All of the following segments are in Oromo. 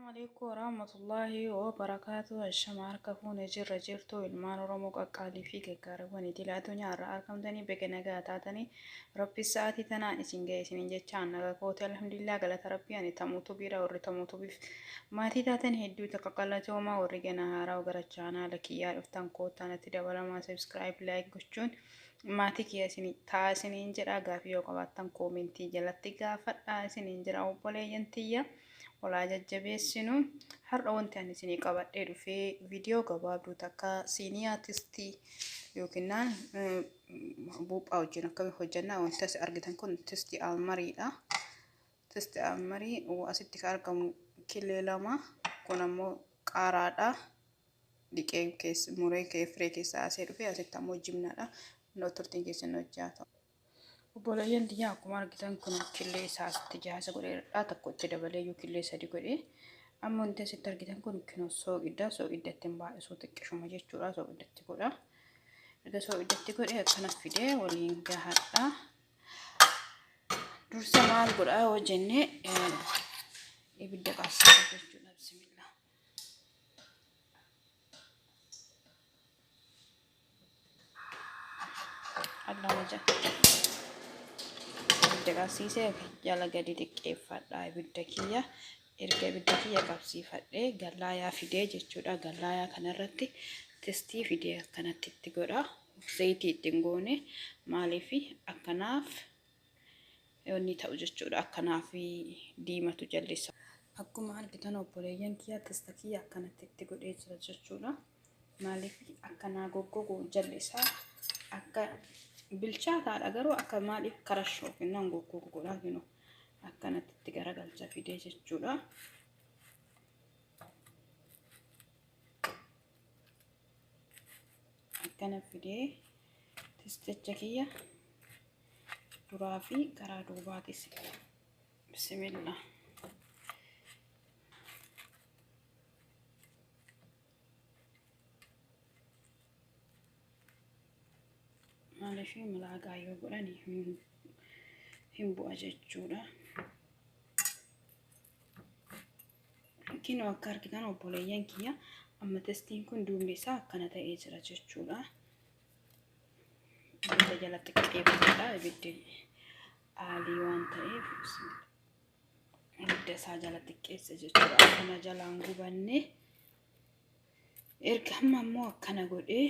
السلام عليكم ورحمة الله وبركاته. الشمار كفون جر جرتو المان رموك أقالي فيك كاربوني دي لاتوني على أركم دني بجنا قاتاتني ربي الساعتي تنا إسنجي إسنجي كان نقول الحمد لله قالت ربي يعني تموتوا بيرا ور تموتوا بيف ما تيتاتن هدو تقلت وما ورجنا هارا وقرجانا لك يا افتن كوتانا تدبلا ما سبسكرايب لايك قشون ما تيجي إسني تاسني إنجرا قافيو قباتن كومنتي جلتي قافت إسني إنجرا أو بولي ينتيا ولا ججبيسنو har'a wanti ani isinii qabadhee dhufee viidiyoo gabaabduu takka siiniyaa tistii yookiin buuphaa wajjin akkamiin hojjannaa wanti as argitan kun tistii almariidha. Tistii almarii asitti kan argamu killee lama kun ammoo qaaraadha. Dhiqee keessa muree firee keessaa asee dhufee asitti ammoo jimnaadha. Nootortiin keessan hojjata. Obboleeyyan diyaa akkuma argitan kun killee isaa asitti jahaasa godheedha. Tokko itti dabalee yoo killee sadi godhee amma wanti asitti argitan kun kinoo soogiddaatti hin baay'isuu xiqqishuma jechuudha. Soogiddaatti godha. Erga soogiddaatti godhee akkanas fidee waliin gahadha. Dursa maal godhaa yoo jennee ibidda qabsiisa jechuudha. Bismillah. Allah wajah. Ibidda qabsiisee jala gadi xiqqeeffadha ibidda kiyya. Erga ibidda kiyya qabsiifadhee gallaayaa fidee jechuudha. Gallaayaa kanarratti tistii fidee akkanatti itti godha. Zayitii ittiin goone maaliif akkanaaf inni ta'u jechuudha. Akkanaaf diimatu jallisa. Akkuma argitan obboleeyyan kiyya tista kiyya akkanatti itti godhee jira jechuudha. Maaliif akkanaa goggogu jallisa. Akka bilchaataadha garuu akka maaliif karashoo kennan goggogu godhaa jiru. Akkanatti itti garagalcha fidee jechuudha. Akkana fidee tisticha kiyya duraa fi karaa duubaatis bismillah. Maaliif malaagaa yoo godhani hin bu'a jechuudha. Kinoo akka argitan obboleeyyan kiyya amma testiin kun duubni isaa akkana ta'ee jira jechuudha. Ibidda jalatti qeebateedha. Ibiddi aalii waan ta'eef ibidda isaa jalatti qeessa jechuudha. Akkana jalaan gubanne erga amma ammoo akkana godhee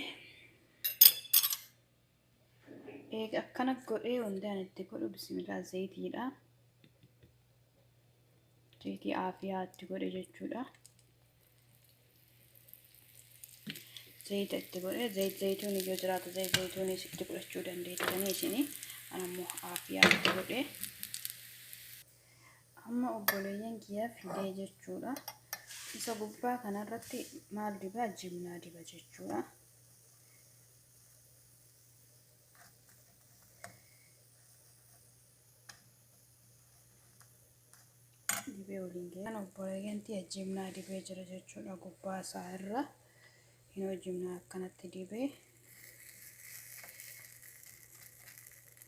akkana godhee wanta ani itti godhu bismillah zayitiidha. Zayitii aafiyaatti godhe jechuudha. Zayita itti godhe zayituun yoo jiraatu zayituun itti godhachuu dandeessanii isinii ammoo aafiyaatti godhe amma obboleeyyan kiyya fidee jechuudha. Isa gubbaa kanarratti maal dibaa jimnaa diba jechuudha. Dibee waliin ga'an obboleeyyan kiyya jimnaa dibee jira jechuudha. Gubbaa isaa irra yoo jimnaa akkanatti dibee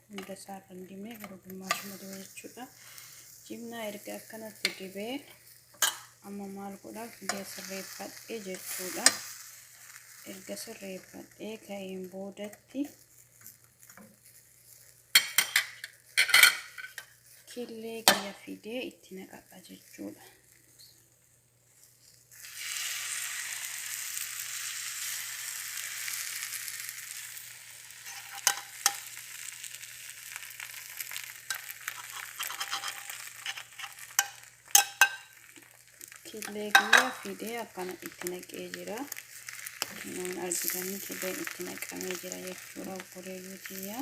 hunda isaa kan dibee garuu gimmaashuma dibee jechuudha. Jimnaa erga akkanatti dibee amma maal godhaa fidee sirreeffadhee jechuudha. Erga sirreeffadhee ka'een boodatti killee kiyya fidee itti naqadha jechuudha. Killee kiyya fidee akkana itti naqee jira. Kinoon argitanii killeen itti naqamee jira jechuudha obboleeyyuu kiyya.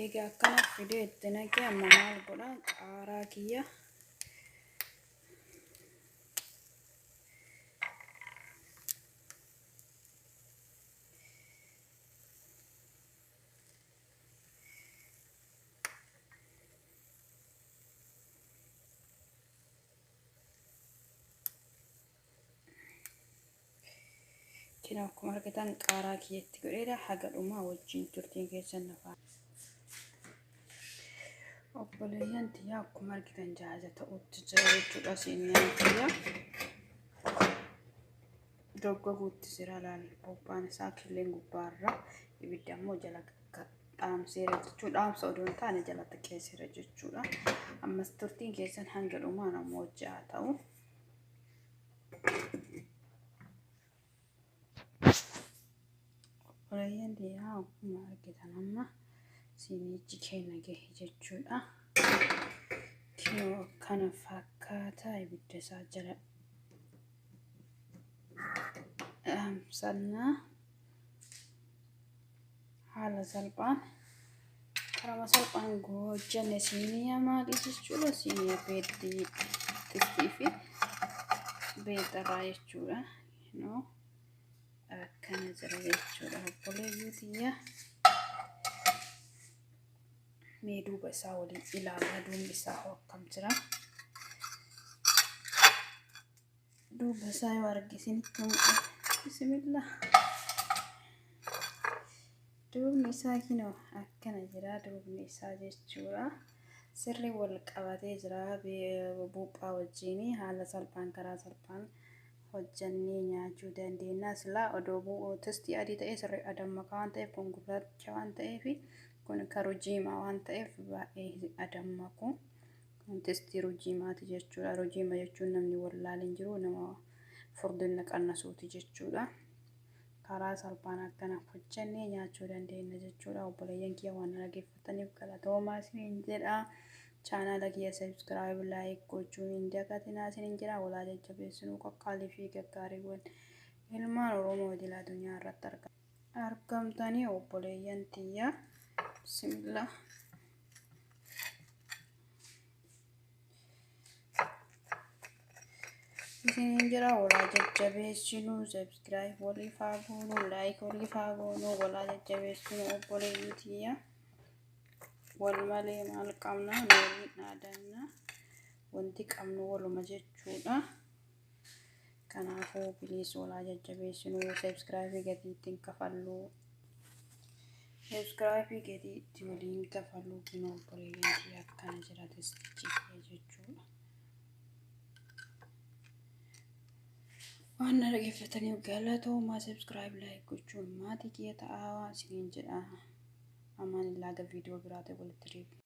egaa akkana fidee itti naqee amma maal godha qaaraa kiyya kina akkuma argitan qaaraa kiyyatti godheedha haga dhumaa wajjin turtiin keessan nafaa obboleeyyan tiyyaa akkuma argitan jaaja ta'utti jira jechuudha siiniyaan tiyya doggoguutti jira laal bobbaan isaa killeen gubbaarra ibidda ammoo jala dhaamseera jechuudha dhaamsa odoo hin taane jala xiqqeesseera jechuudha ammas turtiin keessan hanga dhumaa namoo ja'a ta'u obboleeyyan tiyyaa akkuma argitan amma siinichi keenya gahe jechuudha kinoo akkana fakkaataa ibidda isaa jala dhaamsannaa haala salphaan karama salphaan hojjanne siiniyaa maalii jechuudha siiniyaa beeddii xixxii fi beexaraa jechuudha no akkana jira jechuudha obboleeyyuu tiyyaa mee duuba isaa waliin ilaalaa duubni isaa akkam jira duuba isaa yoo argisinitti bismillah duubni isaa kinoo akkana jira duubni isaa jechuudha sirri wal qabatee jira buuphaa wajjin haala salphaan karaa salphaan hojjannee nyaachuu dandeenya silaa odoo bu'oo testii adii ta'ee sirri adammakaa waan ta'eef kun gurraacha waan ta'eef kun karujiimaa waan ta'eef baay'ee adammaku kun testii rujiimaati jechuudha rujiima jechuun namni wallaaleen jiru nama furdina qannasuuti jechuudha karaa salphaan akkana hojjannee nyaachuu dandeenya jechuudha obboleeyyan kiyya waan dhaggeeffataniif galatoomaa isiniin jedha chaanala kiyya subscribe like gochuun hin dagatinaa isiniin jedha walaa jajjabeessinuu qaqqaalii fi gaggaariiwwan ilmaan oromoo idil addunyaa irratti argamtanii obboleeyyan tiyya bismillah isiniin jedha walaa jajjabeessinuu subscribe waliif haa goonuu like waliif haa goonuu walaa jajjabeessinuu obboleeyyan tiyya wal malee maal qabna nuyi dhaadanna wanti qabnu waluma jechuudha kanaafuu bilis walaa jajjabeessinuu subscribe gadiitiin kafallu subscribe gadiitti waliin kafallu kinoo obboleeyyan tiyya akkana jira testichi jechuudha waan dhaggeeffataniif galatoomaa subscribe like gochuun maatii kiyya ta'aa isiniin jedha amaan illaa video biraate walitti